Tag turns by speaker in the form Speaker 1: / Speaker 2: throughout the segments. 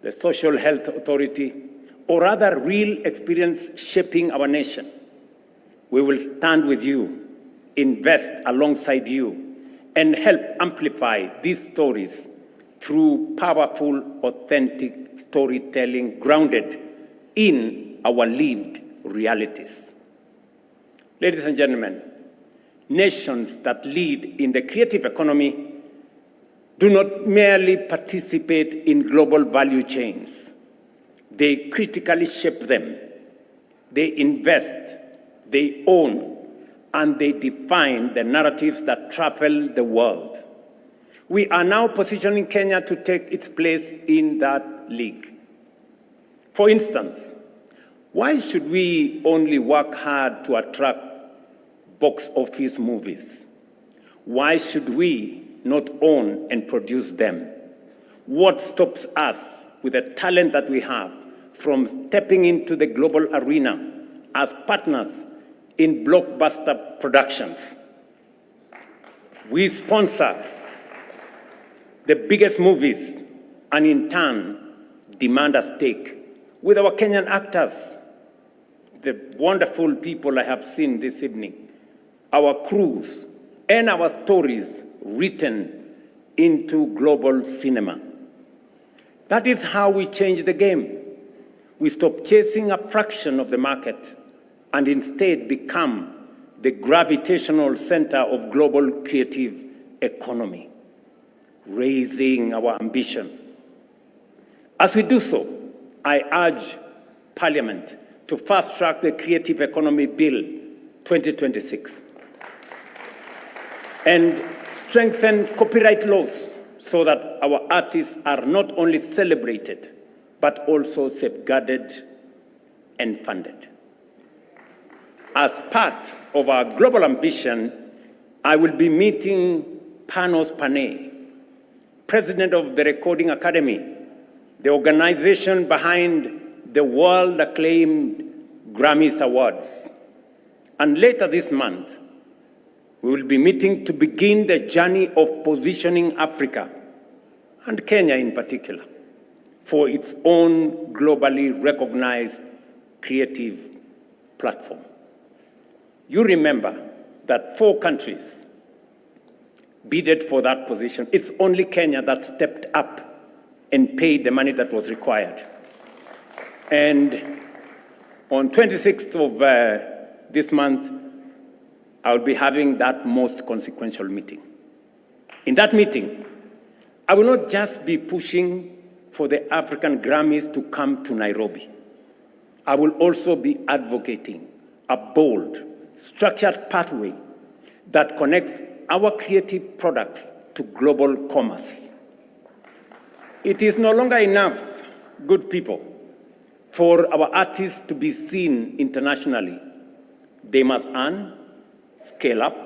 Speaker 1: the Social Health Authority, or other real experience shaping our nation, we will stand with you, invest alongside you, and help amplify these stories through powerful, authentic storytelling grounded in our lived realities. Ladies and gentlemen, nations that lead in the creative economy do not merely participate in global value chains. They critically shape them. They invest, they own, and they define the narratives that travel the world. We are now positioning Kenya to take its place in that league. For instance, why should we only work hard to attract box office movies? Why should we not own and produce them? What stops us with the talent that we have from stepping into the global arena as partners in blockbuster productions? We sponsor the biggest movies and in turn demand a stake with our Kenyan actors, the wonderful people I have seen this evening, our crews, and our stories written into global cinema. That is how we change the game. We stop chasing a fraction of the market and instead become the gravitational center of global creative economy, raising our ambition. As we do so, I urge Parliament to fast-track the Creative Economy Bill 2026 and strengthen copyright laws so that our artists are not only celebrated, but also safeguarded and funded. As part of our global ambition, I will be meeting Panos Panay, President of the Recording Academy, the organization behind the world-acclaimed Grammys Awards. And later this month, we will be meeting to begin the journey of positioning Africa, and Kenya in particular, for its own globally recognized creative platform. You remember that 4 countries bidded for that position. It's only Kenya that stepped up and paid the money that was required. And on 26th of this month, I will be having that most consequential meeting. In that meeting, I will not just be pushing for the African Grammys to come to Nairobi. I will also be advocating a bold, structured pathway that connects our creative products to global commerce. It is no longer enough, good people, for our artists to be seen internationally. They must earn, scale up,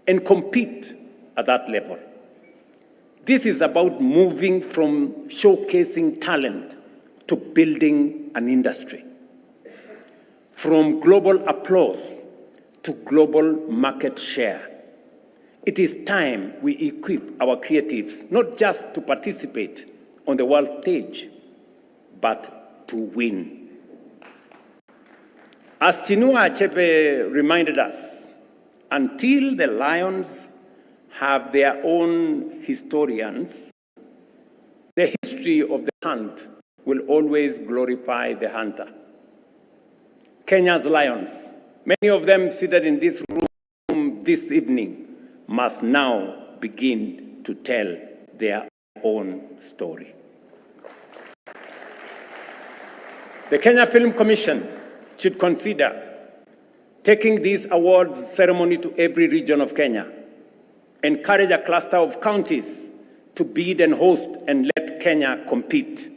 Speaker 1: and compete at that level. This is about moving from showcasing talent to building an industry, from global applause to global market share. It is time we equip our creatives not just to participate on the world stage, but to win. As Chinua Achebe reminded us, until the lions have their own historians, the history of the hunt will always glorify the hunter. Kenya's lions, many of them seated in this room this evening, must now begin to tell their own story. The Kenya Film Commission should consider taking this awards ceremony to every region of Kenya, encourage a cluster of counties to bid and host, and let Kenya compete.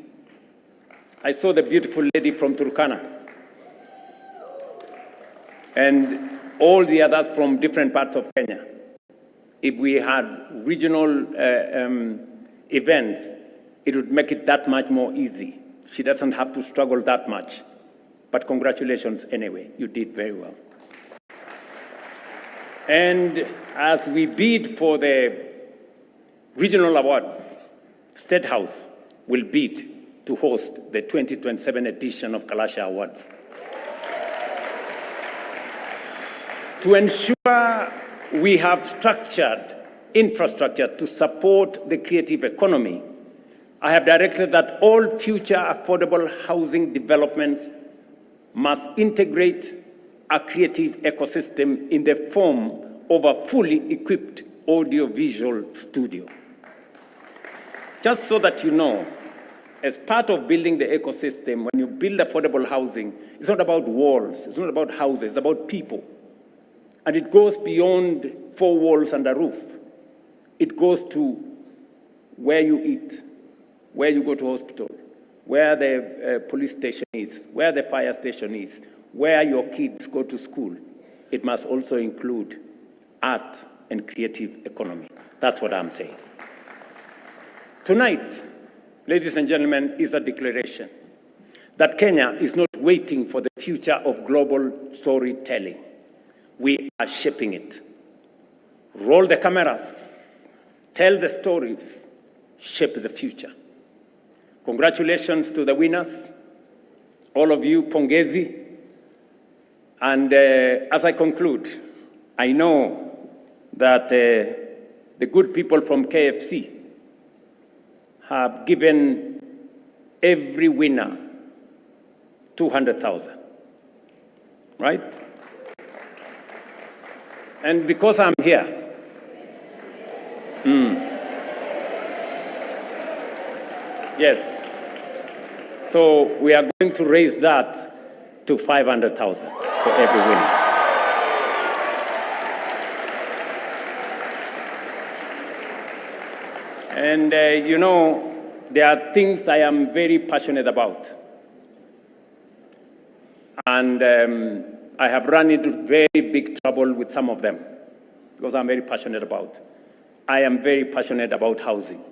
Speaker 1: I saw the beautiful lady from Turkana and all the others from different parts of Kenya. If we had regional events, it would make it that much more easy. She doesn't have to struggle that much. But congratulations anyway, you did very well. And as we bid for the regional awards, State House will bid to host the 2027 edition of Kalasha Awards. To ensure we have structured infrastructure to support the creative economy, I have directed that all future affordable housing developments must integrate a creative ecosystem in the form of a fully equipped audiovisual studio. Just so that you know, as part of building the ecosystem, when you build affordable housing, it's not about walls, it's not about houses, it's about people. And it goes beyond 4 walls and a roof. It goes to where you eat, where you go to hospital, where the police station is, where the fire station is, where your kids go to school. It must also include art and creative economy. That's what I'm saying. Tonight, ladies and gentlemen, is a declaration that Kenya is not waiting for the future of global storytelling. We are shaping it. Roll the cameras, tell the stories, shape the future. Congratulations to the winners, all of you, pongezi. And as I conclude, I know that the good people from KFC have given every winner 200,000, right? And because I'm here, yes, so we are going to raise that to 500,000 for every winner. And you know, there are things I am very passionate about. And I have run into very big trouble with some of them because I'm very passionate about. I am very passionate about housing.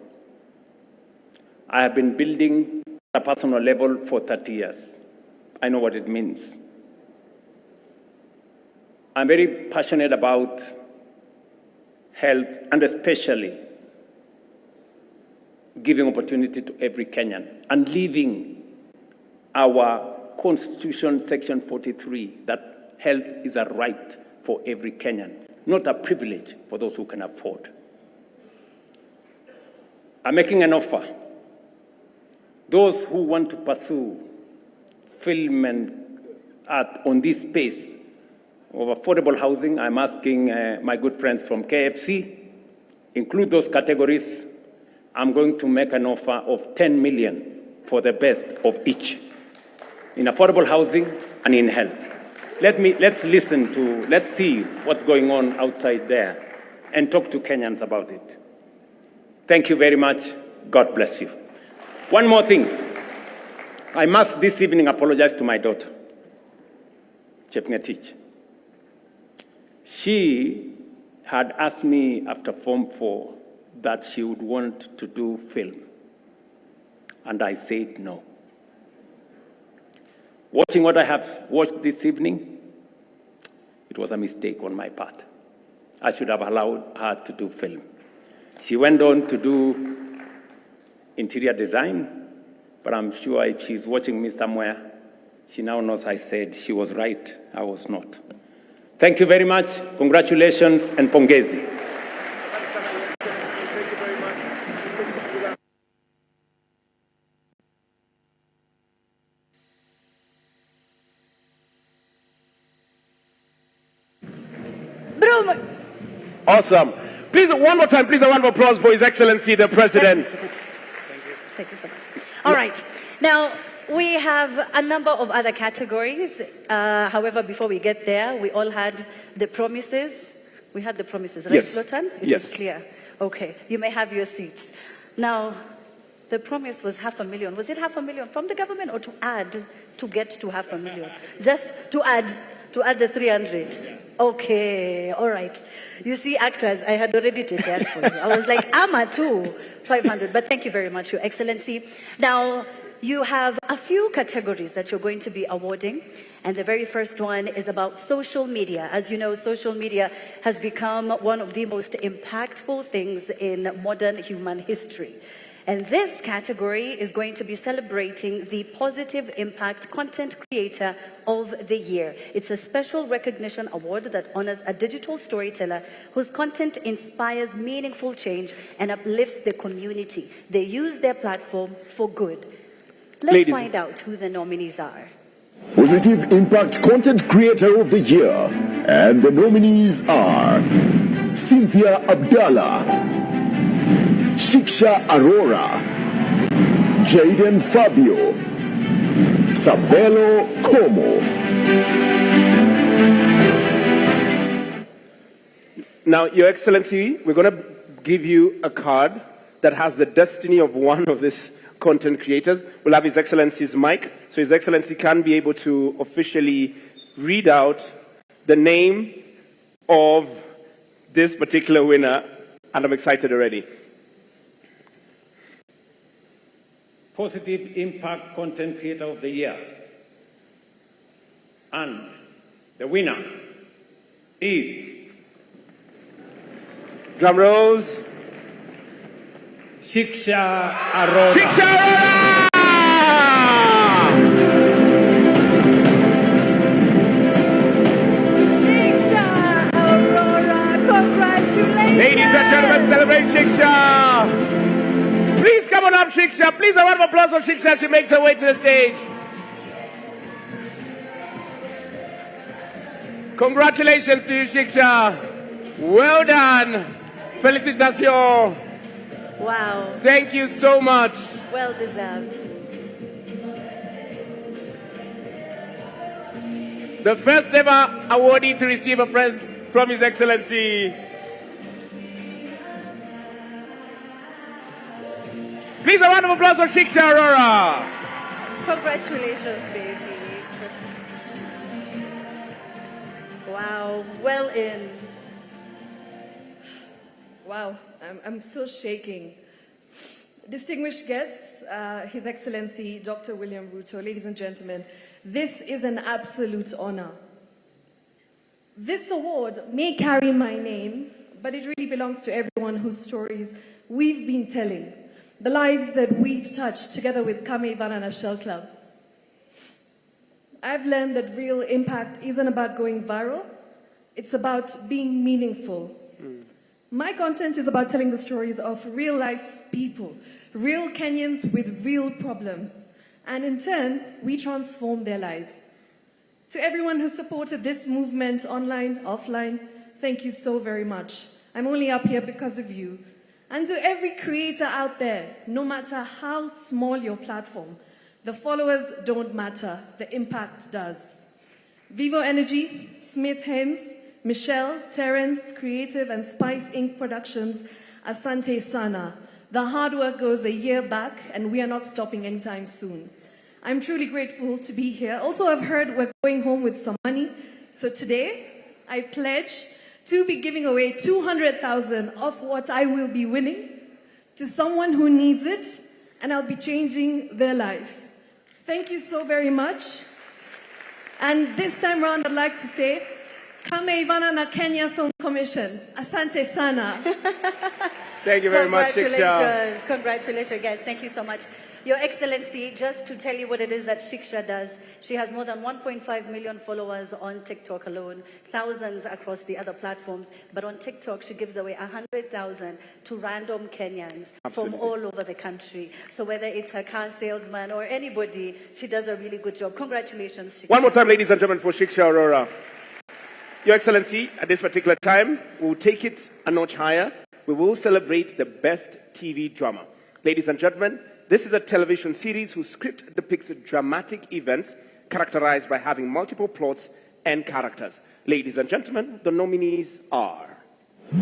Speaker 1: I have been building at a personal level for 30 years. I know what it means. I'm very passionate about health and especially giving opportunity to every Kenyan and leaving our Constitution, Section 43, that health is a right for every Kenyan, not a privilege for those who can afford. I'm making an offer. Those who want to pursue film and art on this space of affordable housing, I'm asking my good friends from KFC, include those categories. I'm going to make an offer of 10 million for the best of each in affordable housing and in health. Let's see what's going on outside there and talk to Kenyans about it. Thank you very much. God bless you. One more thing. I must this evening apologize to my daughter, Chepngetich. She had asked me after Form 4 that she would want to do film. And I said no. Watching what I have watched this evening, it was a mistake on my part. I should have allowed her to do film. She went on to do interior design, but I'm sure if she's watching me somewhere, she now knows I said she was right, I was not. Thank you very much, congratulations, and pongezi.
Speaker 2: Awesome. Please, one more time, please, a round of applause for His Excellency, the President.
Speaker 3: Thank you. Thank you so much. All right. Now, we have a number of other categories. However, before we get there, we all had the promises. We had the promises, right,
Speaker 2: Yes.
Speaker 3: Slotan? It
Speaker 2: Yes.
Speaker 3: was clear. Okay. You may have your seats. Now, the promise was 500,000. Was it 500,000 from the government or to add to get to 500,000? Just to add the 300. Okay, all right. You see, actors, I had already taken for you. I was like, Ama too, 500. But thank you very much, Your Excellency. Now, you have a few categories that you're going to be awarding. And the very first one is about social media. As you know, social media has become one of the most impactful things in modern human history. And this category is going to be celebrating the Positive Impact Content Creator of the Year. It's a special recognition award that honors a digital storyteller whose content inspires meaningful change and uplifts the community. They use their platform for good. Let's find out who the nominees are.
Speaker 4: Positive Impact Content Creator of the Year. And the nominees are Cynthia Abdallah, Shiksha Arora, Jaden Fabio, Sabelo Como.
Speaker 2: Now, Your Excellency, we're going to give you a card that has the destiny of one of these content creators. We'll have His Excellency's mic, so His Excellency can be able to officially read out the name of this particular winner, and I'm excited already.
Speaker 1: Positive Impact Content Creator of the Year. And the winner is...
Speaker 2: Drum rolls.
Speaker 1: Shiksha Arora.
Speaker 2: Shiksha Arora!
Speaker 3: Shiksha Arora, congratulations!
Speaker 2: Ladies and gentlemen, celebrate Shiksha! Please come on up, Shiksha. Please a round of applause for Shiksha as she makes her way to the stage. Congratulations to you, Shiksha. Well done. Felicitations.
Speaker 3: Wow.
Speaker 2: Thank you so much.
Speaker 3: Well deserved.
Speaker 2: The first ever awardee to receive a prize from His Excellency. Please a round of applause for Shiksha Arora.
Speaker 3: Congratulations, baby. Wow, well in.
Speaker 5: Wow, I'm still shaking. Distinguished guests, His Excellency Dr. William Ruto, ladies and gentlemen, this is an absolute honor. This award may carry my name, but it really belongs to everyone whose stories we've been telling, the lives that we've touched together with Kame Banana Shell Club. I've learned that real impact isn't about going viral, it's about being meaningful. My content is about telling the stories of real-life people, real Kenyans with real problems, and in turn, we transform their lives. To everyone who supported this movement online, offline, thank you so very much. I'm only up here because of you. And to every creator out there, no matter how small your platform, the followers don't matter, the impact does. Vivo Energy, Smith Hems, Michelle, Terence, Creative, and Spice Inc. Productions, Asante Sana. The hard work goes a year back, and we are not stopping anytime soon. I'm truly grateful to be here. Also, I've heard we're going home with some money. So today, I pledge to be giving away 200,000 of what I will be winning to someone who needs it, and I'll be changing their life. Thank you so very much. And this time around, I'd like to say, Kame Ivana na Kenya Film Commission. Asante Sana.
Speaker 2: Thank you very much, Shiksha.
Speaker 3: Congratulations, guys. Thank you so much. Your Excellency, just to tell you what it is that Shiksha does, she has more than 1.5 million followers on TikTok alone, thousands across the other platforms. But on TikTok, she gives away 100,000 to random Kenyans from all over the country. So whether it's her car salesman or anybody, she does a really good job. Congratulations, Shiksha.
Speaker 2: One more time, ladies and gentlemen, for Shiksha Arora. Your Excellency, at this particular time, we'll take it a notch higher. We will celebrate the best TV drama. Ladies and gentlemen, this is a television series whose script depicts dramatic events characterized by having multiple plots and characters. Ladies and gentlemen, the nominees are...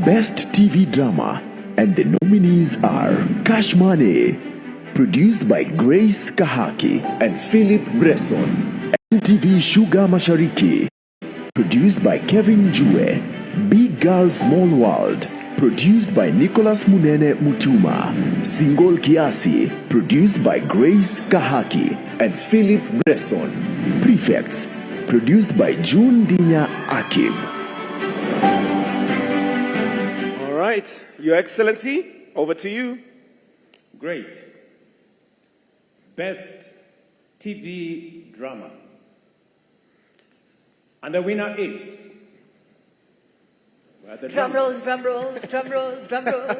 Speaker 4: Best TV Drama, and the nominees are Cash Money, produced by Grace Kahaki and Philip Bresson. MTV Sugar Mashariki, produced by Kevin Jue. Big Girl Small World, produced by Nicholas Munene Mutuma. Single Kiasi, produced by Grace Kahaki and Philip Bresson. Prefects, produced by June Dinya Akim.
Speaker 2: All right, Your Excellency, over to you.
Speaker 1: Great. Best TV drama. And the winner is...
Speaker 3: Drum rolls, drum rolls, drum rolls, drum rolls.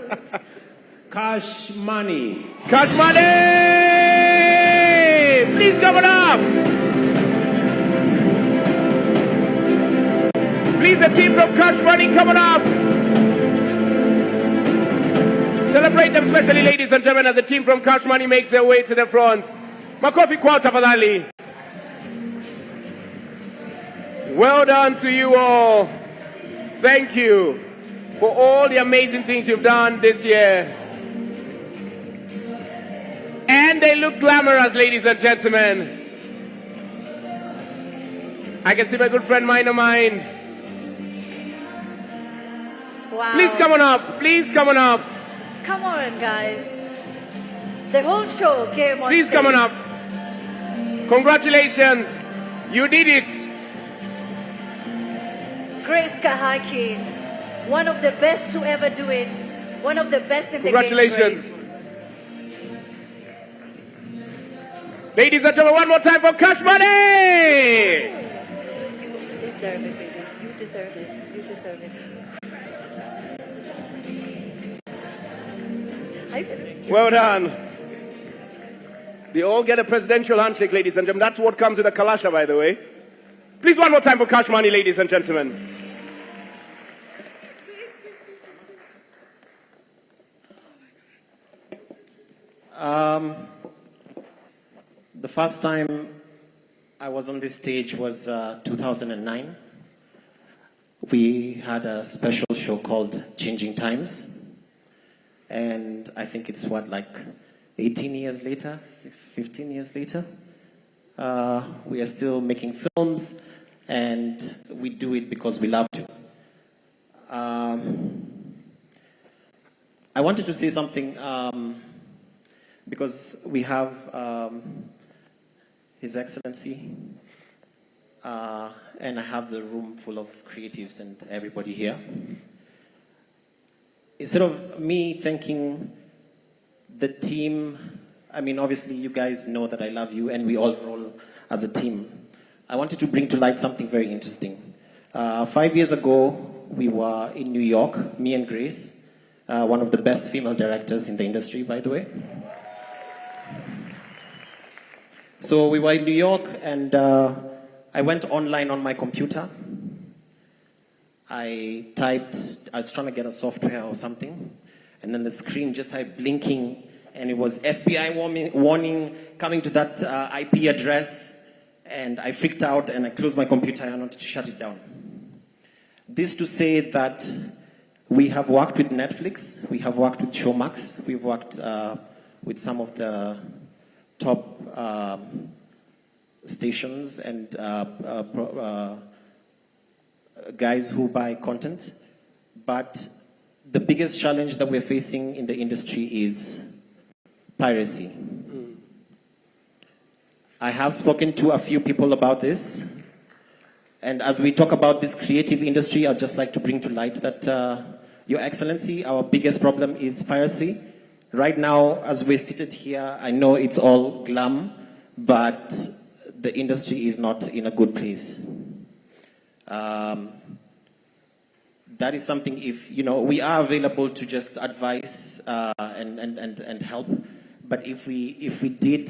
Speaker 1: Cash Money.
Speaker 2: Cash Money! Please come on up! Please, the team from Cash Money, come on up! Celebrate them, especially ladies and gentlemen, as the team from Cash Money makes their way to the front. Makofi kwa tafadhali. Well done to you all. Thank you for all the amazing things you've done this year. And they look glamorous, ladies and gentlemen. I can see my good friend Mine of Mine.
Speaker 3: Wow.
Speaker 2: Please come on up. Please come on up.
Speaker 3: Come on, guys. The whole show came on
Speaker 2: Please
Speaker 3: stage.
Speaker 2: come on up. Congratulations. You did it.
Speaker 3: Grace Kahaki, one of the best to ever do it. One of the best in the game.
Speaker 2: Congratulations.
Speaker 3: Grace.
Speaker 2: Ladies and gentlemen, one more time for Cash Money.
Speaker 3: You deserve it, baby. You deserve it. You deserve it.
Speaker 2: Well done. They all get a presidential handshake, ladies and gentlemen. That's what comes with a Kalasha, by the way. Please, one more time for Cash Money, ladies and gentlemen.
Speaker 6: The first time I was on this stage was 2009. We had a special show called Changing Times. And I think it's like 18 years later, 15 years later. We are still making films, and we do it because we love to. I wanted to say something because we have His Excellency, and I have the room full of creatives and everybody here. Instead of me thanking the team, I mean, obviously you guys know that I love you and we all roll as a team. I wanted to bring to light something very interesting. 5 years ago, we were in New York, me and Grace, one of the best female directors in the industry, by the way. So we were in New York, and I went online on my computer. I was trying to get a software or something, and then the screen just started blinking, and it was FBI warning coming to that IP address, and I freaked out, and I closed my computer and I wanted to shut it down. This to say that we have worked with Netflix, we have worked with Showmax, we've worked with some of the top stations and guys who buy content, but the biggest challenge that we're facing in the industry is piracy. I have spoken to a few people about this, and as we talk about this creative industry, I'd just like to bring to light that, Your Excellency, our biggest problem is piracy. Right now, as we're seated here, I know it's all glam, but the industry is not in a good place. That is something, if, we are available to just advise and help, but if we did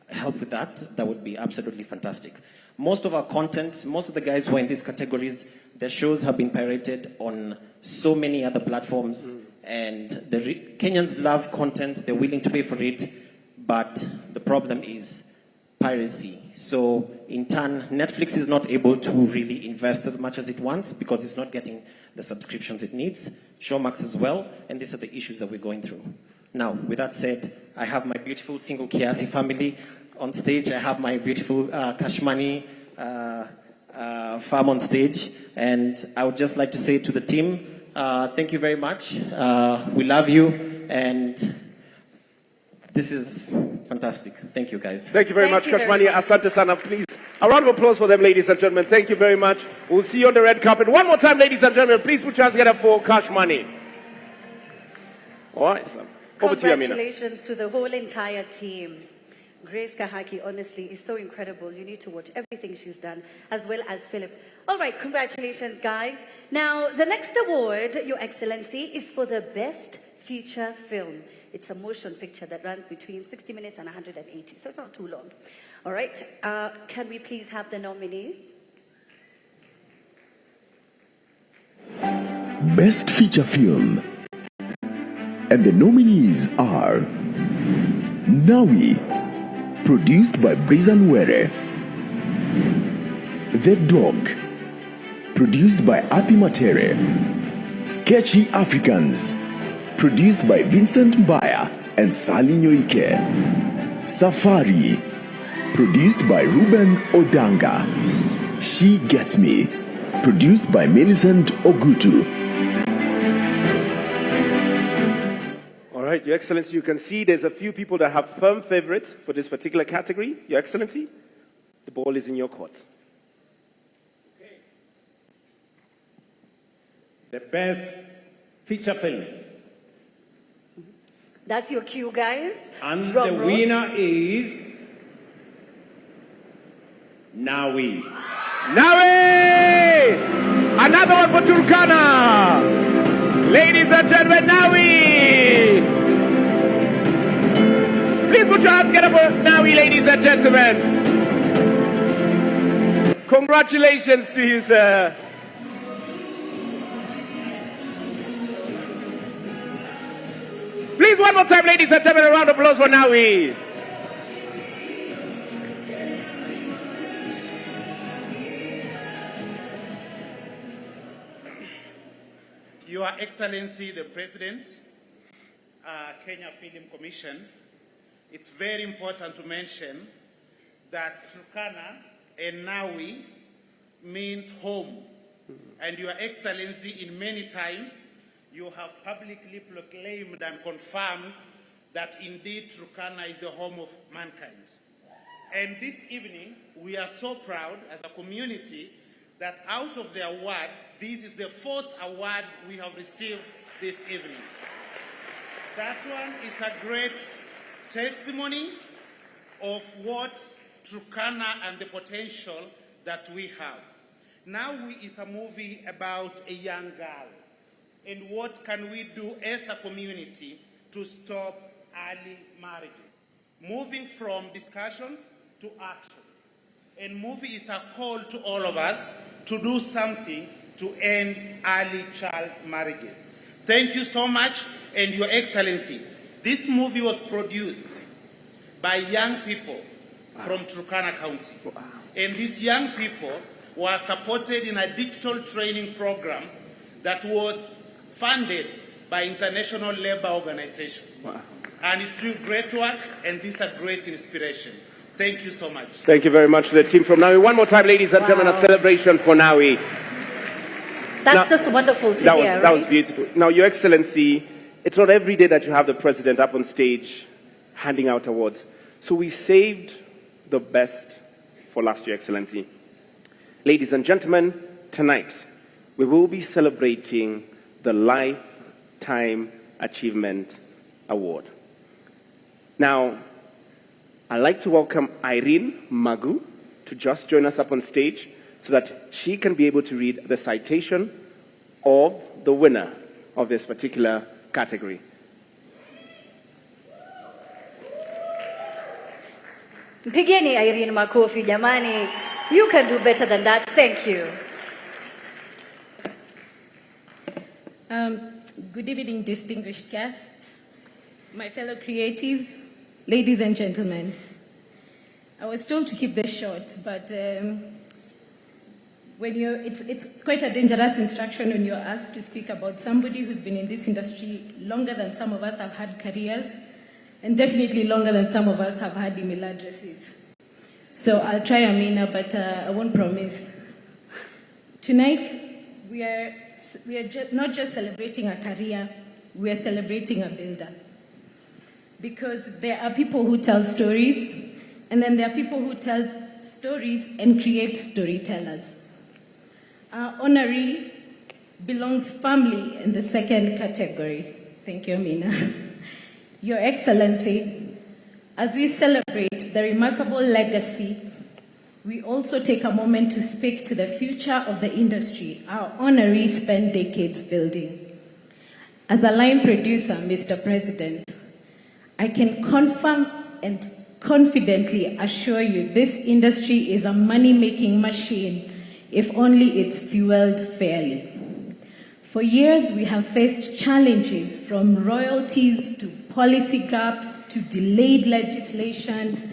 Speaker 6: help with that, that would be absolutely fantastic. Most of our content, most of the guys who are in these categories, their shows have been pirated on so many other platforms, and the Kenyans love content, they're willing to pay for it, but the problem is piracy. So in turn, Netflix is not able to really invest as much as it wants because it's not getting the subscriptions it needs, Showmax as well, and these are the issues that we're going through. Now, with that said, I have my beautiful single KICC family on stage. I have my beautiful Cash Money farm on stage, and I would just like to say to the team, thank you very much. We love you, and this is fantastic. Thank you, guys.
Speaker 2: Thank you very much, Cash Money. Asante sana, please. A round of applause for them, ladies and gentlemen. Thank you very much. We'll see you on the red carpet. One more time, ladies and gentlemen. Please put your hands together for Cash Money. All right, son. Over to you, Amina.
Speaker 3: Congratulations to the whole entire team. Grace Kahaki, honestly, is so incredible. You need to watch everything she's done, as well as Philip. All right, congratulations, guys. Now, the next award, Your Excellency, is for the Best Feature Film. It's a motion picture that runs between 60 minutes and 180, so it's not too long. All right, can we please have the nominees?
Speaker 4: Best Feature Film. And the nominees are Nawi, produced by Brizan Were. The Dog, produced by Api Matere. Sketchy Africans, produced by Vincent Mbaya and Sally Nyoike. Safari, produced by Ruben Odanga. She Gets Me, produced by Millicent Ogutu.
Speaker 2: All right, Your Excellency, you can see there's a few people that have firm favorites for this particular category. Your Excellency, the ball is in your court.
Speaker 1: Okay. The Best Feature Film.
Speaker 3: That's your cue, guys.
Speaker 1: And
Speaker 3: Drum
Speaker 1: the
Speaker 3: rolls.
Speaker 1: winner is Nawi.
Speaker 2: Nawi! Another one for Turkana! Ladies and gentlemen, Nawi! Please put your hands together for Nawi, ladies and gentlemen. Congratulations to you, sir. Please, one more time, ladies and gentlemen, a round of applause for Nawi.
Speaker 7: Your Excellency, the President, Kenya Film Commission, it's very important to mention that Turkana and Nawi means home. And Your Excellency, in many times, you have publicly proclaimed and confirmed that indeed Turkana is the home of mankind. And this evening, we are so proud as a community that out of the awards, this is the 4th award we have received this evening. That one is a great testimony of what Turkana and the potential that we have. Nawi is a movie about a young girl. And what can we do as a community to stop early marriages? Moving from discussions to action. And movie is a call to all of us to do something to end early child marriages. Thank you so much, and Your Excellency, this movie was produced by young people from Turkana County. And these young people were supported in a digital training program that was funded by International Labour Organization. And it's doing great work, and this is a great inspiration. Thank you so much.
Speaker 2: Thank you very much to the team from Nawi. One more time, ladies and gentlemen, a celebration for Nawi.
Speaker 3: That's just wonderful to hear,
Speaker 2: That was beautiful. Now, Your Excellency, it's not every day that you have the president up on stage handing out awards. So we saved the best for last, Your Excellency. Ladies and gentlemen, tonight we will be celebrating the Lifetime Achievement Award. Now, I'd like to welcome Irene Magu to just join us up on stage so that she can be able to read the citation of the winner of this particular category.
Speaker 3: Mpigeni Irene makofi jamani. You can do better than that. Thank you.
Speaker 8: Good evening, distinguished guests, my fellow creatives, ladies and gentlemen. I was told to keep this short, but it's quite a dangerous instruction when you're asked to speak about somebody who's been in this industry longer than some of us have had careers, and definitely longer than some of us have had email addresses. So I'll try, Amina, but I won't promise. Tonight, we are not just celebrating a career, we are celebrating a builder. Because there are people who tell stories, and then there are people who tell stories and create storytellers. Our honoree belongs firmly in the second category. Thank you, Amina. Your Excellency, as we celebrate the remarkable legacy, we also take a moment to speak to the future of the industry our honorees spent decades building. As a line producer, Mr. President, I can confirm and confidently assure you this industry is a money-making machine if only it's fueled fairly. For years, we have faced challenges from royalties to policy gaps to delayed legislation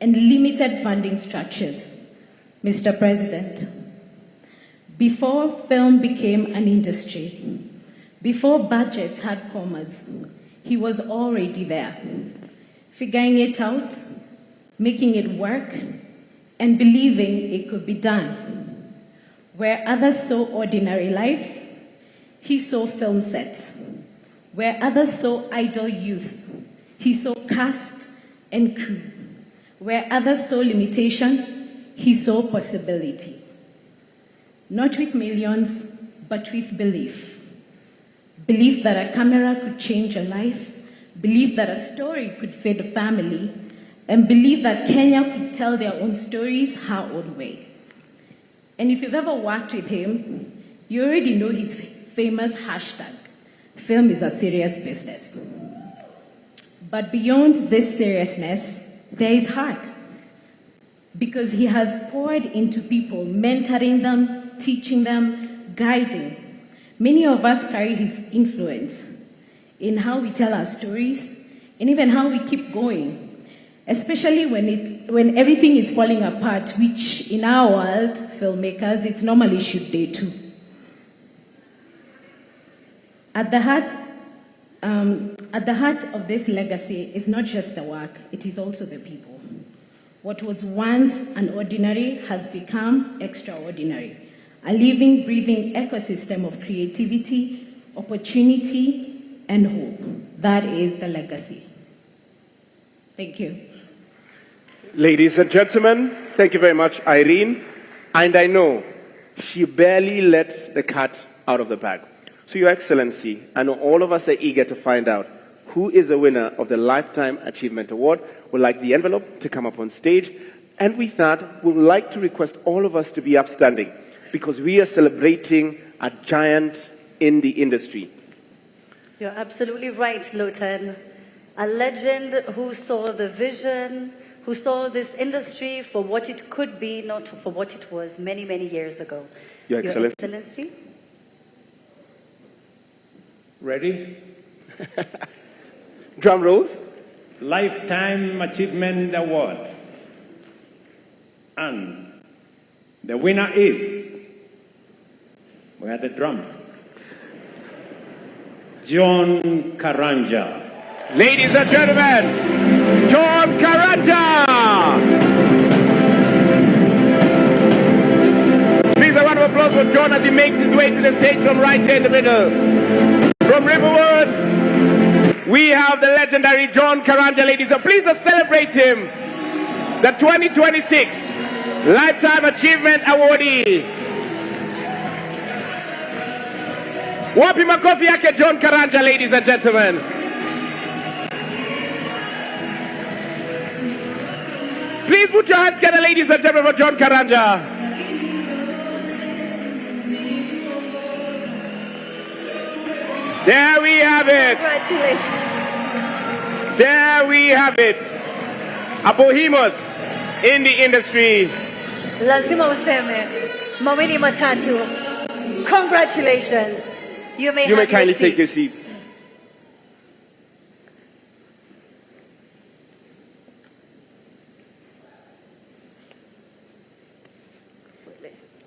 Speaker 8: and limited funding structures. Mr. President, before film became an industry, before budgets had commas, he was already there, figuring it out, making it work, and believing it could be done. Where others saw ordinary life, he saw film sets. Where others saw idle youth, he saw cast and crew. Where others saw limitation, he saw possibility. Not with millions, but with belief. Belief that a camera could change a life, belief that a story could feed a family, and belief that Kenya could tell their own stories her own way. And if you've ever worked with him, you already know his famous hashtag, film is a serious business. But beyond this seriousness, there is heart. Because he has poured into people, mentoring them, teaching them, guiding. Many of us carry his influence in how we tell our stories and even how we keep going, especially when everything is falling apart, which in our world, filmmakers, it's normally shoot day 2. At the heart of this legacy is not just the work, it is also the people. What was once an ordinary has become extraordinary, a living, breathing ecosystem of creativity, opportunity, and hope. That is the legacy. Thank you.
Speaker 2: Ladies and gentlemen, thank you very much, Irene. And I know she barely lets the cat out of the bag. So, Your Excellency, I know all of us are eager to find out who is the winner of the Lifetime Achievement Award. We'd like the envelope to come up on stage. And with that, we would like to request all of us to be upstanding because we are celebrating a giant in the industry.
Speaker 3: You're absolutely right, Lotan. A legend who saw the vision, who saw this industry for what it could be, not for what it was many, many years ago.
Speaker 2: Your Excellency.
Speaker 3: Your Excellency.
Speaker 1: Ready?
Speaker 2: Drum rolls.
Speaker 1: Lifetime Achievement Award. And the winner is, where are the drums? John Karanja.
Speaker 2: Ladies and gentlemen, John Karanja! Please a round of applause for John as he makes his way to the stage from right here in the middle. From Riverwood, we have the legendary John Karanja, ladies. So please just celebrate him, the 2026 Lifetime Achievement Awardee. Wapi makofi yake John Karanja, ladies and gentlemen. Please put your hands together, ladies and gentlemen, for John Karanja. There we have it.
Speaker 3: Congratulations.
Speaker 2: There we have it. A behemoth in the industry.
Speaker 3: Lazima useme mawili matatu. Congratulations. You may
Speaker 2: kindly take your seats.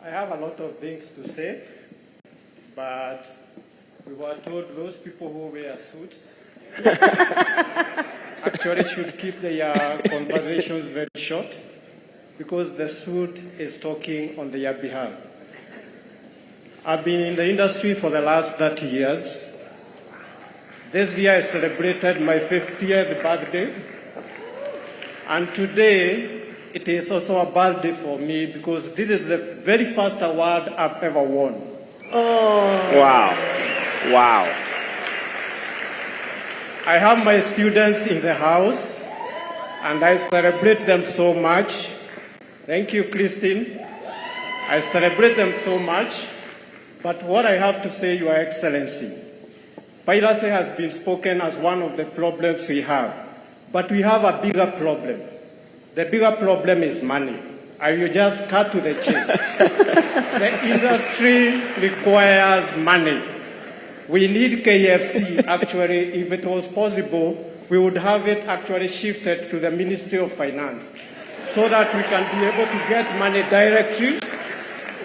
Speaker 9: I have a lot of things to say, but we were told those people who wear suits actually should keep their conversations very short because the suit is talking on their behalf. I've been in the industry for the last 30 years. This year I celebrated my 50th birthday, and today it is also a birthday for me because this is the very first award I've ever won.
Speaker 3: Oh.
Speaker 2: Wow. Wow.
Speaker 9: I have my students in the house, and I celebrate them so much. Thank you, Christine. I celebrate them so much. But what I have to say, Your Excellency, piracy has been spoken as one of the problems we have. But we have a bigger problem. The bigger problem is money. I will just cut to the chase. The industry requires money. We need KFC, actually, if it was possible, we would have it actually shifted to the Ministry of Finance so that we can be able to get money directly,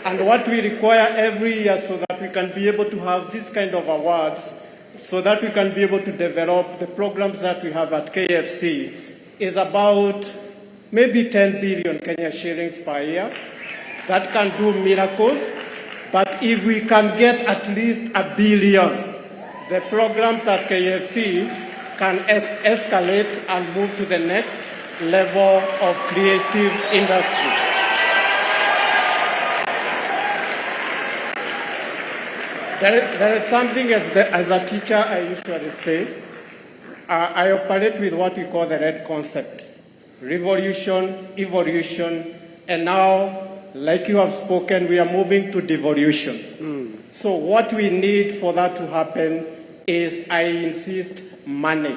Speaker 9: and what we require every year so that we can be able to have this kind of awards so that we can be able to develop the programs that we have at KFC is about maybe 10 billion Kenya shillings per year. That can do miracles. But if we can get at least $1 billion, the programs at KFC can escalate and move to the next level of creative industry. There is something as a teacher I usually say, I operate with what we call the red concept. Revolution, evolution, and now, like you have spoken, we are moving to devolution. So what we need for that to happen is, I insist, money.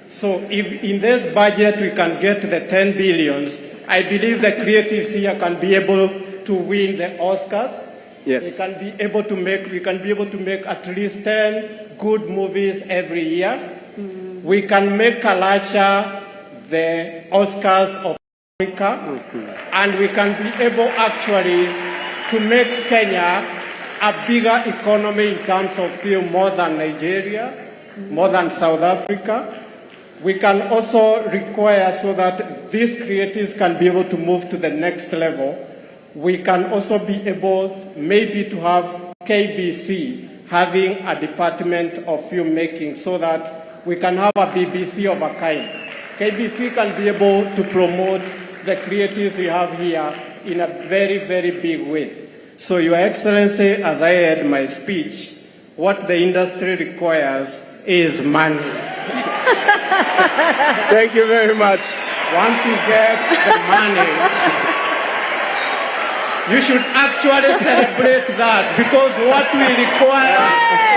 Speaker 9: So if in this budget we can get the 10 billions, I believe the creatives here can be able to win the Oscars.
Speaker 2: Yes.
Speaker 9: We can be able to make at least 10 good movies every year. We can make Kalasha the Oscars of Africa, and we can be able actually to make Kenya a bigger economy in terms of film, more than Nigeria, more than South Africa. We can also require so that these creatives can be able to move to the next level. We can also be able maybe to have KBC having a department of filmmaking so that we can have a BBC of a kind. KBC can be able to promote the creatives we have here in a very, very big way. So, Your Excellency, as I had my speech, what the industry requires is money.
Speaker 2: Thank you very much.
Speaker 9: Once you get the money, you should actually celebrate that, because what we require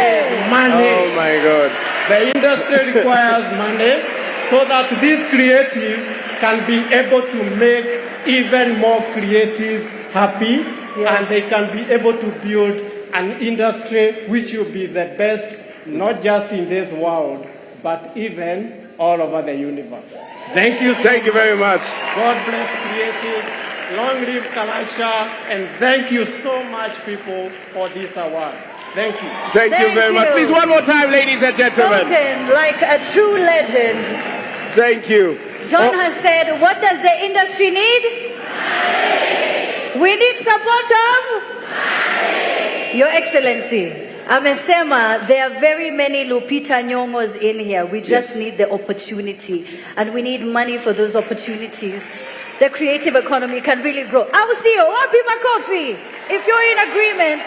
Speaker 9: is money.
Speaker 2: Oh my God.
Speaker 9: The industry requires money so that these creatives can be able to make even more creatives happy, and they can be able to build an industry which will be the best, not just in this world, but even all over the universe. Thank you so
Speaker 2: Thank you very much.
Speaker 9: God bless creatives. Long live Kalasha, and thank you so much, people, for this award. Thank you.
Speaker 2: Thank you very much. Please, one more time, ladies and gentlemen.
Speaker 3: Spoken like a true legend.
Speaker 2: Thank you.
Speaker 3: John has said, what does the industry need? We need support of? Your Excellency, amesema there are very many Lupita Nyong'os in here. We just need the opportunity, and we need money for those opportunities. The creative economy can really grow. I will see you. Wapi makofi. If you're in agreement,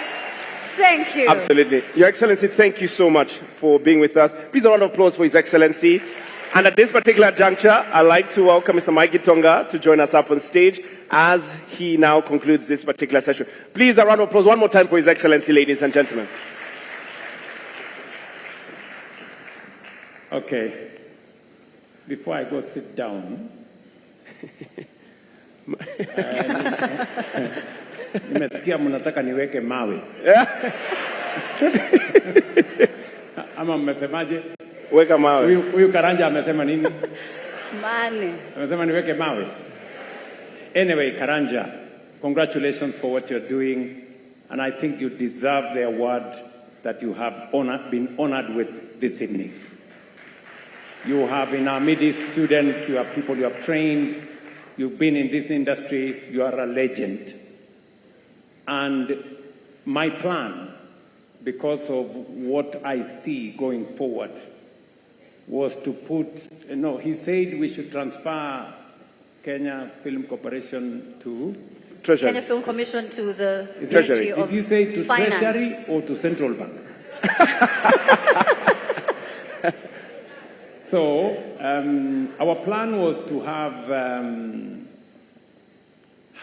Speaker 3: thank you.
Speaker 2: Absolutely. Your Excellency, thank you so much for being with us. Please, a round of applause for His Excellency. And at this particular juncture, I'd like to welcome Mr. Mike Gitonga to join us up on stage as he now concludes this particular session. Please, a round of applause one more time for His Excellency, ladies and gentlemen.
Speaker 1: Okay. Before I go sit down, nimesikia mnataka niweke mawe. Ama mmesemaje?
Speaker 2: Weka mawe.
Speaker 1: Huyu Karanja amesema nini?
Speaker 3: Money.
Speaker 1: Amesema niweke mawe. Anyway, Karanja, congratulations for what you're doing, and I think you deserve the award that you have been honored with this evening. You have in our midst students, you have people you have trained, you've been in this industry, you are a legend. And my plan, because of what I see going forward, was to put, he said we should transfer Kenya Film Corporation to
Speaker 2: Treasury.
Speaker 3: Kenya Film Commission to the
Speaker 2: Treasury.
Speaker 3: Ministry of
Speaker 1: Did you say to
Speaker 3: Finance.
Speaker 1: Treasury or to Central Bank? So our plan was to have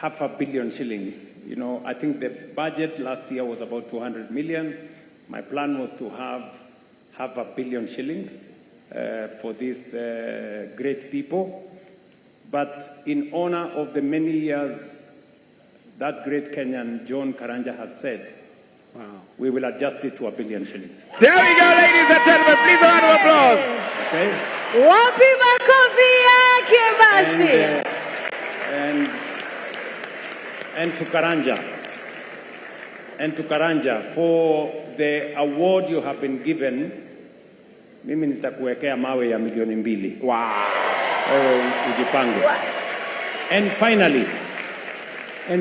Speaker 1: $500 million shillings. You know, I think the budget last year was about 200 million. My plan was to have $500 million shillings for these great people. But in honor of the many years that great Kenyan John Karanja has said, we will adjust it to $1 billion shillings.
Speaker 2: There we go, ladies and gentlemen. Please a round of applause.
Speaker 1: Okay?
Speaker 3: Wapi makofi yake basi.
Speaker 1: And to Karanja, for the award you have been given, mimi nitakuwekea mawe ya milioni 2.
Speaker 2: Wow.
Speaker 1: Ujipange. And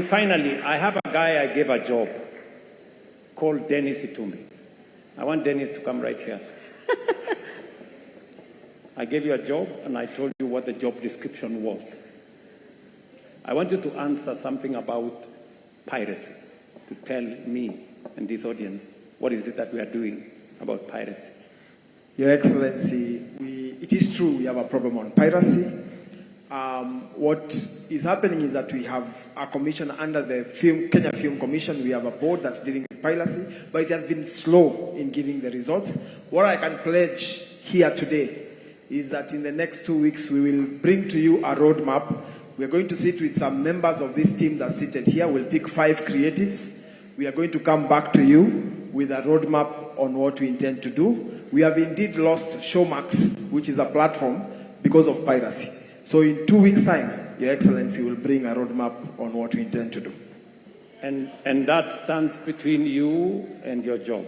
Speaker 1: finally, I have a guy I gave a job called Dennis Itumi. I want Dennis to come right here. I gave you a job and I told you what the job description was. I want you to answer something about piracy, to tell me and this audience, what is it that we are doing about piracy?
Speaker 10: Your Excellency, it is true we have a problem on piracy. What is happening is that we have a commission under the Kenya Film Commission. We have a board that's dealing with piracy, but it has been slow in giving the results. What I can pledge here today is that in the next 2 weeks, we will bring to you a roadmap. We're going to sit with some members of this team that's seated here. We'll pick 5 creatives. We are going to come back to you with a roadmap on what we intend to do. We have indeed lost Showmax, which is a platform, because of piracy. So in 2 weeks' time, Your Excellency will bring a roadmap on what we intend to do.
Speaker 1: And that stands between you and your job.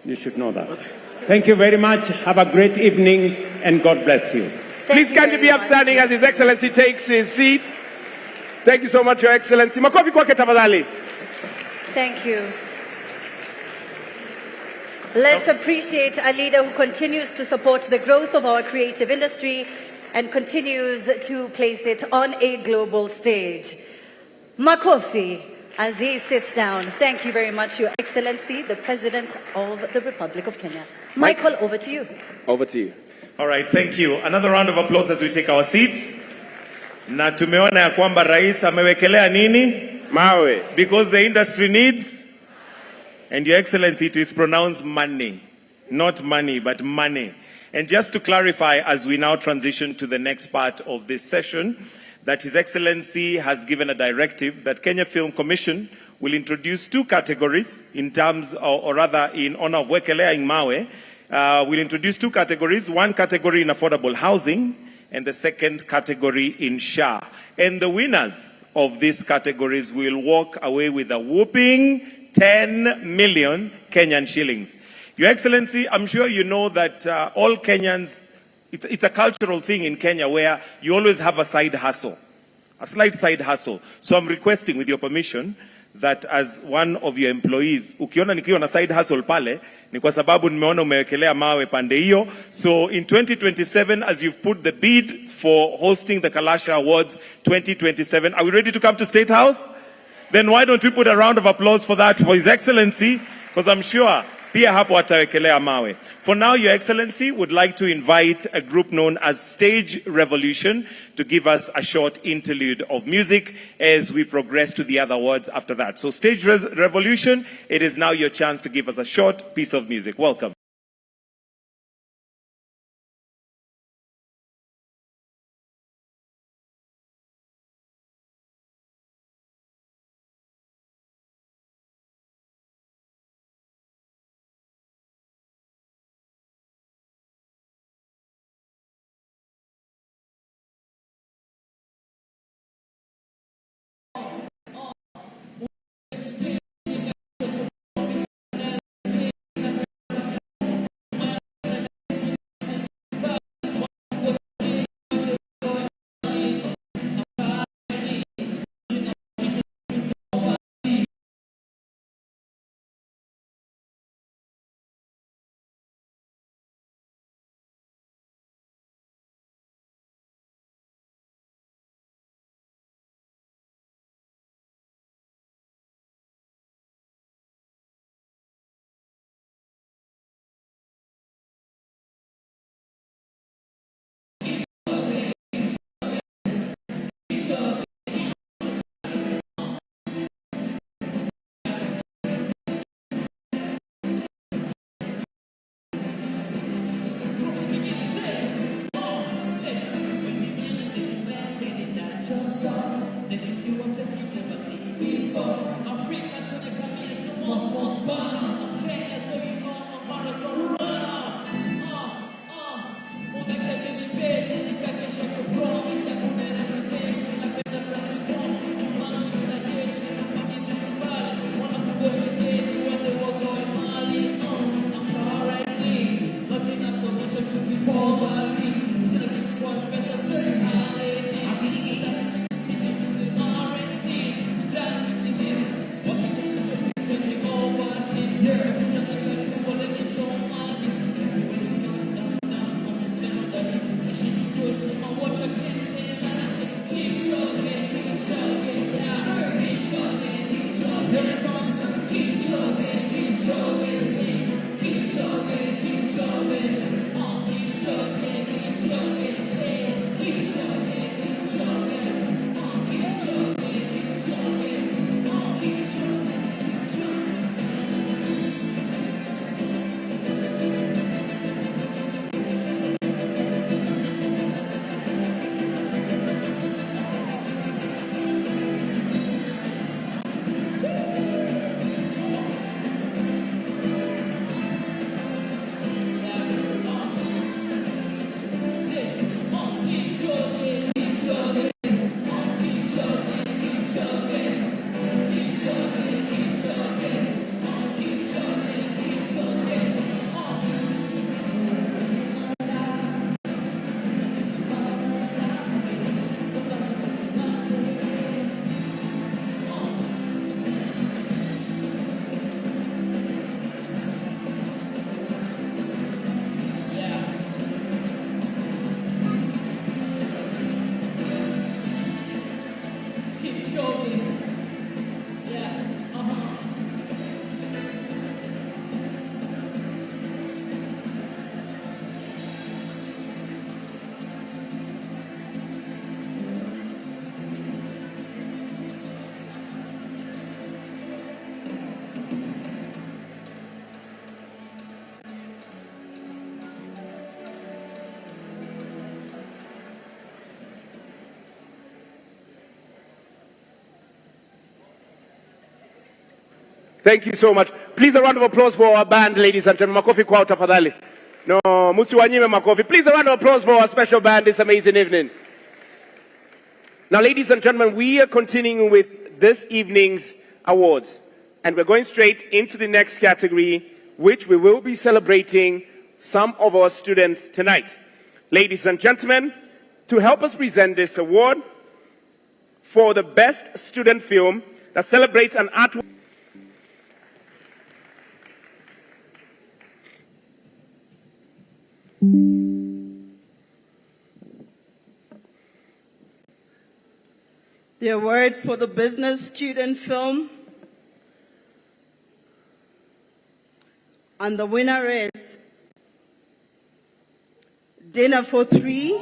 Speaker 1: You should know that. Thank you very much. Have a great evening, and God bless you.
Speaker 2: Please can you be upstanding as His Excellency takes his seat. Thank you so much, Your Excellency. Makofi kwake tafadhali.
Speaker 3: Thank you. Let's appreciate a leader who continues to support the growth of our creative industry and continues to place it on a global stage. Makofi, as he sits down. Thank you very much, Your Excellency, the President of the Republic of Kenya. Michael, over to you.
Speaker 2: Over to you.
Speaker 11: All right, thank you. Another round of applause as we take our seats. Na tumeona ya kwamba rais amewekelea nini?
Speaker 2: Mawe.
Speaker 11: Because the industry needs, and Your Excellency, it is pronounced money. Not money, but money. And just to clarify, as we now transition to the next part of this session, that His Excellency has given a directive that Kenya Film Commission will introduce 2 categories in terms, or rather in honor of Wekelea Mawe. We'll introduce 2 categories, 1 category in affordable housing and the 2nd category in SHA. And the winners of these categories will walk away with a whopping 10 million Kenyan shillings. Your Excellency, I'm sure you know that all Kenyans, it's a cultural thing in Kenya where you always have a side hustle, a slight side hustle. So I'm requesting, with your permission, that as one of your employees, ukiona nikiwa na side hustle pale, ni kwa sababu nimeona umewekelea mawe pande hiyo. So in 2027, as you've put the bid for hosting the Kalasha Awards 2027, are we ready to come to State House? Then why don't we put a round of applause for that, for His Excellency, because I'm sure pia hapo atawekelea mawe. For now, Your Excellency, would like to invite a group known as Stage Revolution to give us a short interlude of music as we progress to the other awards after that. So Stage Revolution, it is now your chance to give us a short piece of music. Welcome.
Speaker 2: Thank you so much. Please a round of applause for our band, ladies and gentlemen. Makofi kwao tafadhali. No, musiwanyime makofi. Please a round of applause for our special band this amazing evening. Now, ladies and gentlemen, we are continuing with this evening's awards. And we're going straight into the next category, which we will be celebrating some of our students tonight. Ladies and gentlemen, to help us present this award for the best student film that celebrates an art.
Speaker 12: The award for the business student film, and the winner is Dinner for Three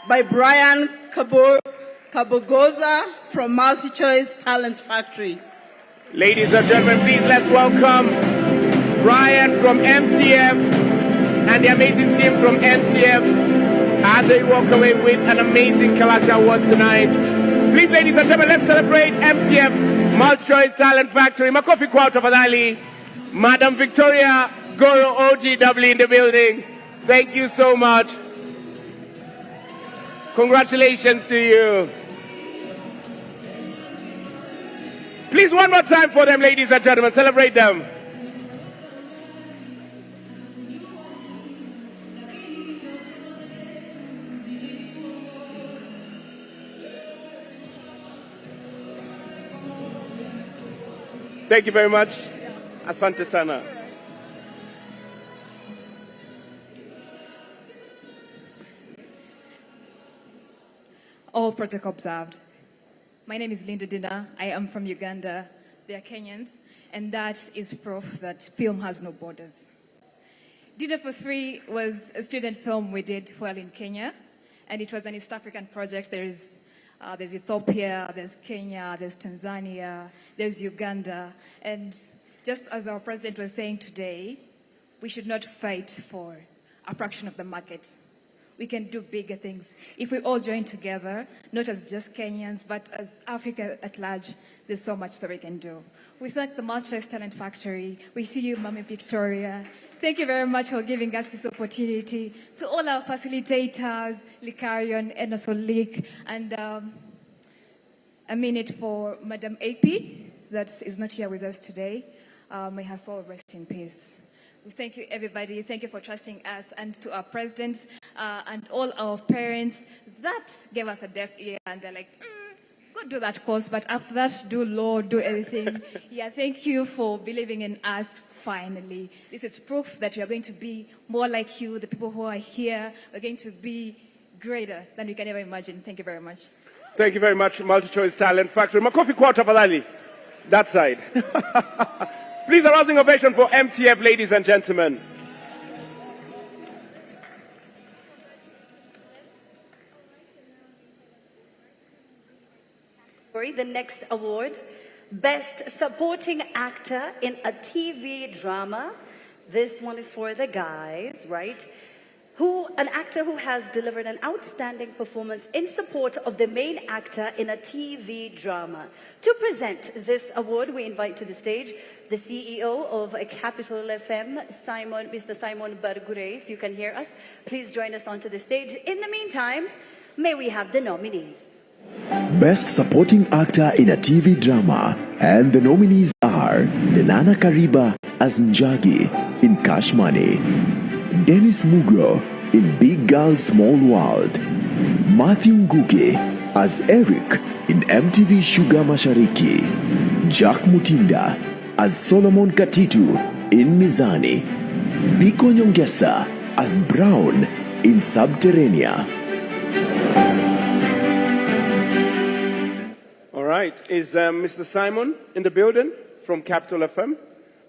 Speaker 12: by Brian Kabogoza from MultiChoice Talent Factory.
Speaker 2: Ladies and gentlemen, please let's welcome Brian from MTF and the amazing team from MTF as they walk away with an amazing Kalasha award tonight. Please, ladies and gentlemen, let's celebrate MTF, MultiChoice Talent Factory. Makofi kwao tafadhali. Madam Victoria Goro OGW in the building. Thank you so much. Congratulations to you. Please, one more time for them, ladies and gentlemen. Celebrate them. Thank you very much. Asante sana.
Speaker 13: All protocol observed. My name is Linda Dina. I am from Uganda. They are Kenyans. And that is proof that film has no borders. Dinner for Three was a student film we did while in Kenya. And it was an East African project. There's Ethiopia, there's Kenya, there's Tanzania, there's Uganda. And just as our president was saying today, we should not fight for a fraction of the market. we can do bigger things. If we all join together, not as just Kenyans, but as Africa at large, there's so much that we can do. We thank the Multi-Choice Talent Factory. We see you, Mami Victoria. Thank you very much for giving us this opportunity. To all our facilitators, Likarion, Enosolik, and a minute for Madam AP, that is not here with us today. May her soul rest in peace. We thank you, everybody. Thank you for trusting us, and to our presidents and all our parents that gave us a deaf ear, and they're like, go do that course, but after that, do law, do everything. Yeah, thank you for believing in us finally. This is proof that we are going to be more like you, the people who are here. We're going to be greater than we can ever imagine. Thank you very much.
Speaker 2: Thank you very much, Multi-Choice Talent Factory. Makofi Quarter Valali, that side. Please, a rousing ovation for MTF, ladies and gentlemen.
Speaker 3: The next award, Best Supporting Actor in a TV Drama. This one is for the guys, right? An actor who has delivered an outstanding performance in support of the main actor in a TV drama. To present this award, we invite to the stage the CEO of Capital FM, Mr. Simon Bargure. If you can hear us, please join us onto the stage. In the meantime, may we have the nominees.
Speaker 4: Best Supporting Actor in a TV Drama, and the nominees are Lenana Kariba as Njagi in Cash Money, Dennis Mugro in Big Girl Small World, Matthew Nguge as Eric in MTV Sugar Mashariki, Jack Mutinda as Solomon Katitu in Mizani, Biko Nyongesa as Brown in Subterranea.
Speaker 2: All right, is Mr. Simon in the building from Capital FM?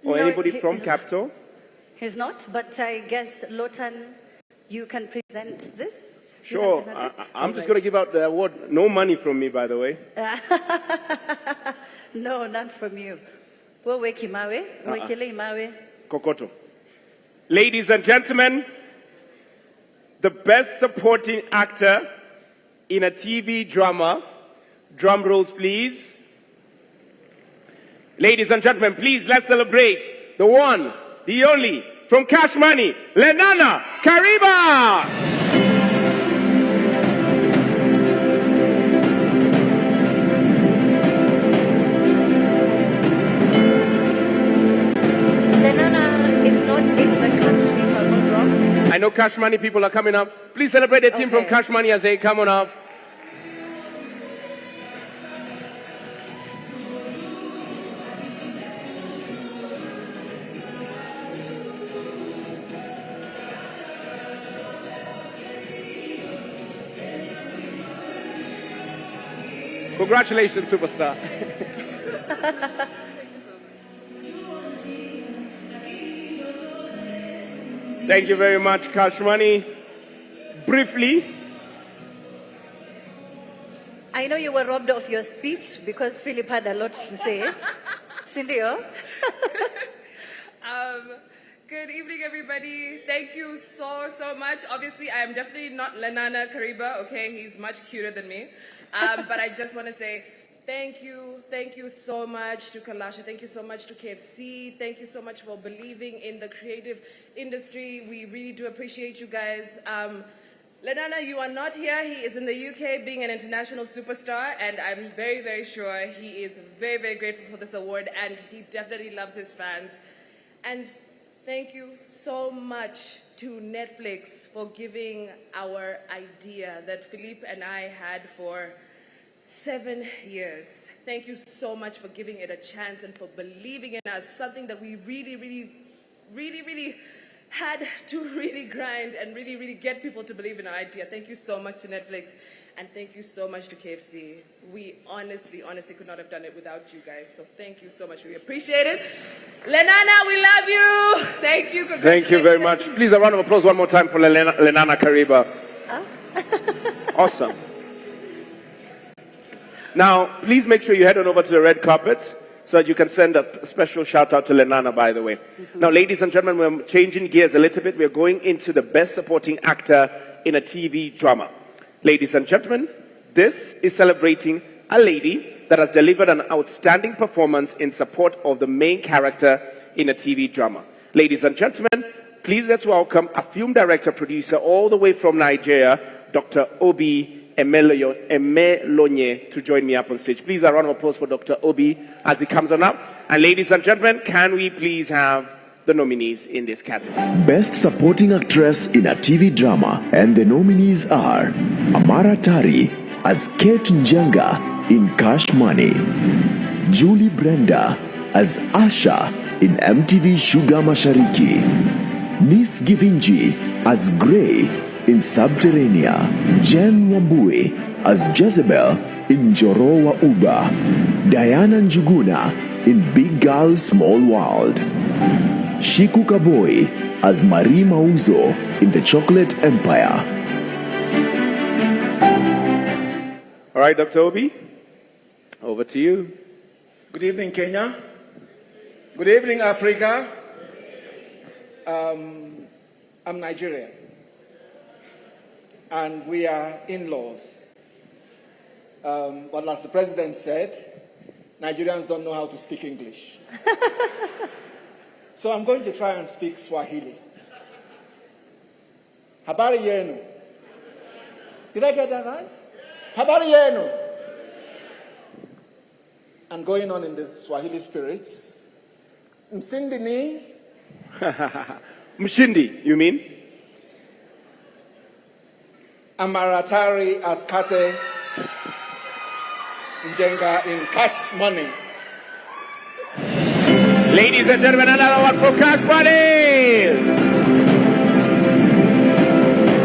Speaker 2: Or
Speaker 3: No,
Speaker 2: anybody from Capital?
Speaker 3: He's not, but I guess, Lotan, you can present this?
Speaker 2: Sure. I'm just going to give out the award. No money from me, by the way.
Speaker 3: No, not from you.
Speaker 2: Kokoto. Ladies and gentlemen, the Best Supporting Actor in a TV Drama. Drum rolls, please. Ladies and gentlemen, please, let's celebrate the one, the only, from Cash Money, Lenana Kariba.
Speaker 3: Lenana is not in the country, if I'm not wrong.
Speaker 2: I know Cash Money people are coming up. Please celebrate the team from Cash Money as they come on up. Congratulations, superstar. Thank you very much, Cash Money. Briefly.
Speaker 3: I know you were robbed of your speech because Philip had a lot to say. Cindy?
Speaker 14: Good evening, everybody. Thank you so much. Obviously, I am definitely not Lenana Kariba, okay? He's much cuter than me. But I just want to say thank you so much to Kalasha, thank you so much to KFC, thank you so much for believing in the creative industry. We really do appreciate you guys. Lenana, you are not here. He is in the UK being an international superstar, and I'm very, very sure he is very, very grateful for this award, and he definitely loves his fans. And thank you so much to Netflix for giving our idea that Philippe and I had for 7 years. Thank you so much for giving it a chance and for believing in us, something that we really had to really grind and really get people to believe in our idea. Thank you so much to Netflix, and thank you so much to KFC. We honestly could not have done it without you guys. So thank you so much. We appreciate it. Lenana, we love you. Thank you.
Speaker 2: Thank you very much. Please, a round of applause one more time for Lenana Kariba. Awesome. Now, please make sure you head on over to the red carpet so that you can send a special shout out to Lenana, by the way. Now, ladies and gentlemen, we're changing gears a little bit. We're going into the Best Supporting Actor in a TV drama. Ladies and gentlemen, this is celebrating a lady that has delivered an outstanding performance in support of the main character in a TV drama. Ladies and gentlemen, please let's welcome a film director, producer all the way from Nigeria, Dr. Obi Emelonye, to join me up on stage. Please, a round of applause for Dr. Obi as he comes on up. And ladies and gentlemen, can we please have the nominees in this category?
Speaker 4: Best Supporting Actress in a TV Drama, and the nominees are Amara Tari as Kate Njenga in Cash Money, Julie Brenda as Asha in MTV Sugar Mashariki, Nis Githinji as Grey in Subterranea, Jen Wambui as Jezebel in Jorowa Uba, Diana Njuguna in Big Girl Small World, Shiku Kaboi as Marie Mauzo in The Chocolate Empire.
Speaker 2: All right, Dr. Obi, over to you.
Speaker 15: Good evening, Kenya. Good evening, Africa. I'm Nigerian, and we are in-laws. But as the president said, Nigerians don't know how to speak English. So I'm going to try and speak Swahili. Habari yenu. Did I get that right? Habari yenu. And going on in the Swahili spirit. Msindi ni.
Speaker 2: Mshindi, you mean?
Speaker 15: Amaratari as Kate Njenga in Cash Money.
Speaker 2: Ladies and gentlemen, another one for Cash Money.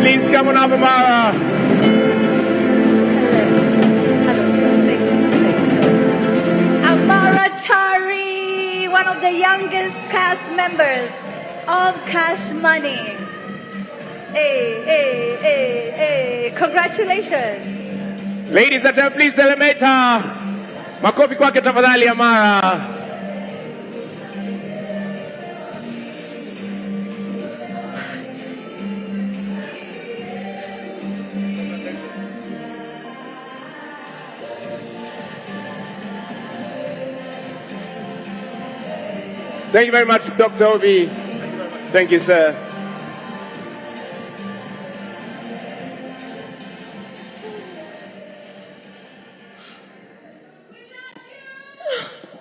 Speaker 2: Please come on up, Amara.
Speaker 3: Amara Tari, one of the youngest cast members of Cash Money. Hey, congratulations.
Speaker 2: Ladies and gentlemen, please celebrate her. Makofi kwake tafadhali, Amara. Thank you very much, Dr. Obi. Thank you, sir.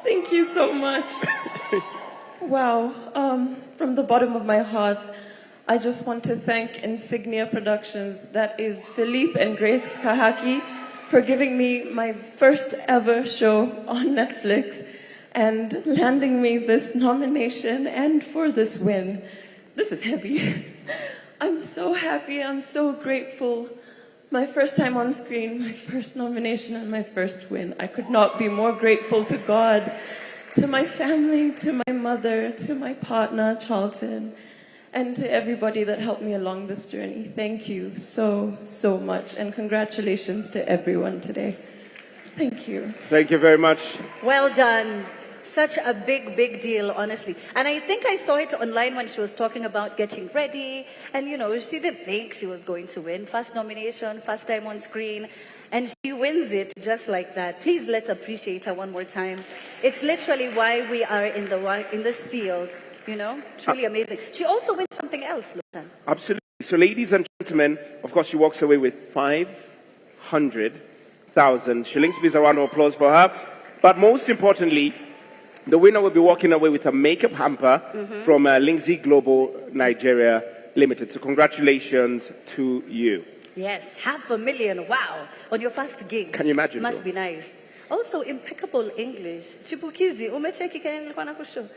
Speaker 16: Thank you so much. Wow. From the bottom of my heart, I just want to thank Insignia Productions, that is Philippe and Grace Kahaki, for giving me my first ever show on Netflix and landing me this nomination and for this win. This is heavy. I'm so happy, I'm so grateful. My first time on screen, my first nomination and my first win. I could not be more grateful to God, to my family, to my mother, to my partner, Charlton, and to everybody that helped me along this journey. Thank you so, so much, and congratulations to everyone today. Thank you.
Speaker 2: Thank you very much.
Speaker 3: Well done. Such a big deal, honestly. And I think I saw it online when she was talking about getting ready. And, you know, she didn't think she was going to win. First nomination, first time on screen. And she wins it just like that. Please, let's appreciate her one more time. It's literally why we are in this field, you know? Truly amazing. She also wins something else, Lutan.
Speaker 2: Absolutely. So, ladies and gentlemen, of course, she walks away with 500,000 shillings. Please, a round of applause for her. But most importantly, the winner will be walking away with a makeup hamper from Lindsay Global Nigeria Limited. So congratulations to you.
Speaker 3: Yes, 500,000. Wow. On your first gig.
Speaker 2: Can you imagine?
Speaker 3: Must be nice. Also, impeccable English. Chipukizi, umecheki Kenya nilikuwa nakusho.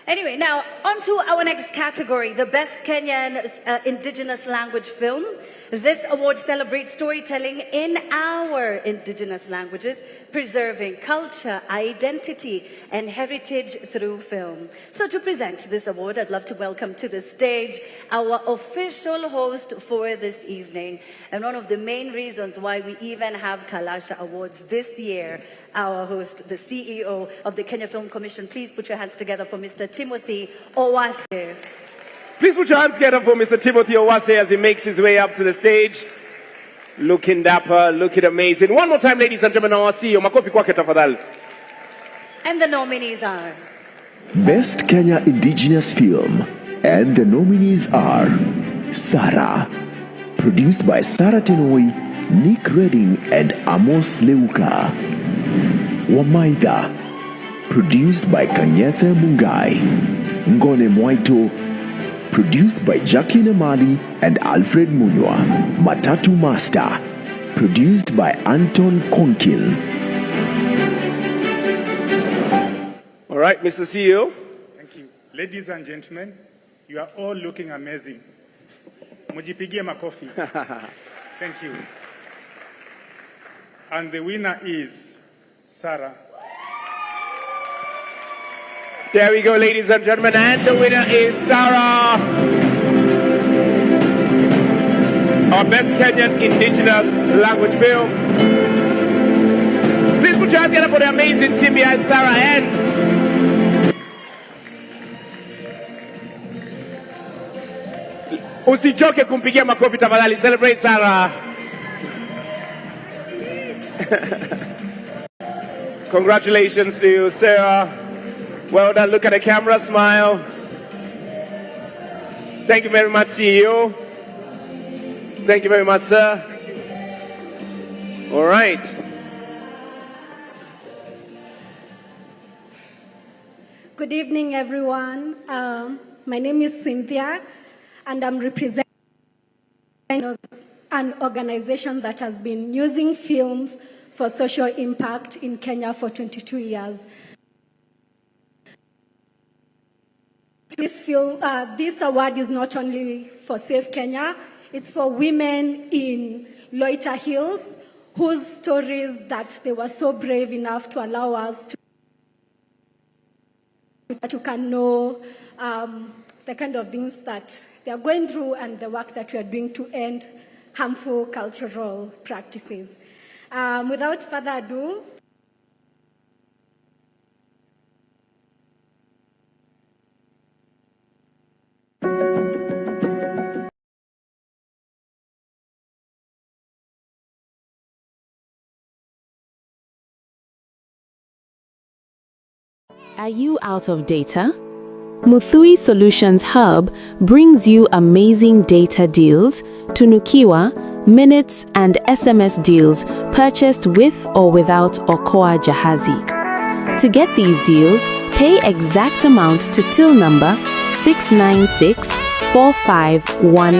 Speaker 3: Anyway, now on to our next category, the Best Kenyan Indigenous Language Film. This award celebrates storytelling in our indigenous languages, preserving culture, identity, and heritage through film. So to present this award, I'd love to welcome to the stage our official host for this evening. And one of the main reasons why we even have Kalasha Awards this year, our host, the CEO of the Kenya Film Commission. Please put your hands together for Mr. Timothy Owase.
Speaker 2: Please put your hands together for Mr. Timothy Owase as he makes his way up to the stage. Looking dapper, looking amazing. One more time, ladies and gentlemen, our CEO, makofi kwake tafadhali.
Speaker 3: And the nominees are
Speaker 4: Best Kenya Indigenous Film. And the nominees are Sarah, produced by Sarah Tenoi, Nick Redding and Amos Leuka. Wamaida, produced by Kanyethe Mungai. Ngone Mwaito, produced by Jacqueline Amali and Alfred Munywa. Matatu Master, produced by Anton Konkin.
Speaker 2: All right, Mr. CEO.
Speaker 17: Thank you. Ladies and gentlemen, you are all looking amazing. Mujipigie makofi. Thank you. And the winner is Sarah.
Speaker 2: There we go, ladies and gentlemen, and the winner is Sarah. Our best Kenyan indigenous language film. Please put your hands together for the amazing team behind Sarah and usichoke kumpigia makofi tafadhali. Celebrate Sarah. Congratulations to you, Sarah. Well done. Look at the camera, smile. Thank you very much, CEO. Thank you very much, sir. All right.
Speaker 18: Good evening, everyone. My name is Cynthia, and I'm representing an organization that has been using films for social impact in Kenya for 22 years. This award is not only for Save Kenya, it's for women in Loiter Hills whose stories that they were so brave enough to allow us to can know the kind of things that they are going through and the work that we are doing to end harmful cultural practices. Without further ado,
Speaker 19: Are you out of data? Muthui Solutions Hub brings you amazing data deals, tunukiwa, minutes and SMS deals purchased with or without Okoa Jahazi. To get these deals, pay exact amount to till number 6964518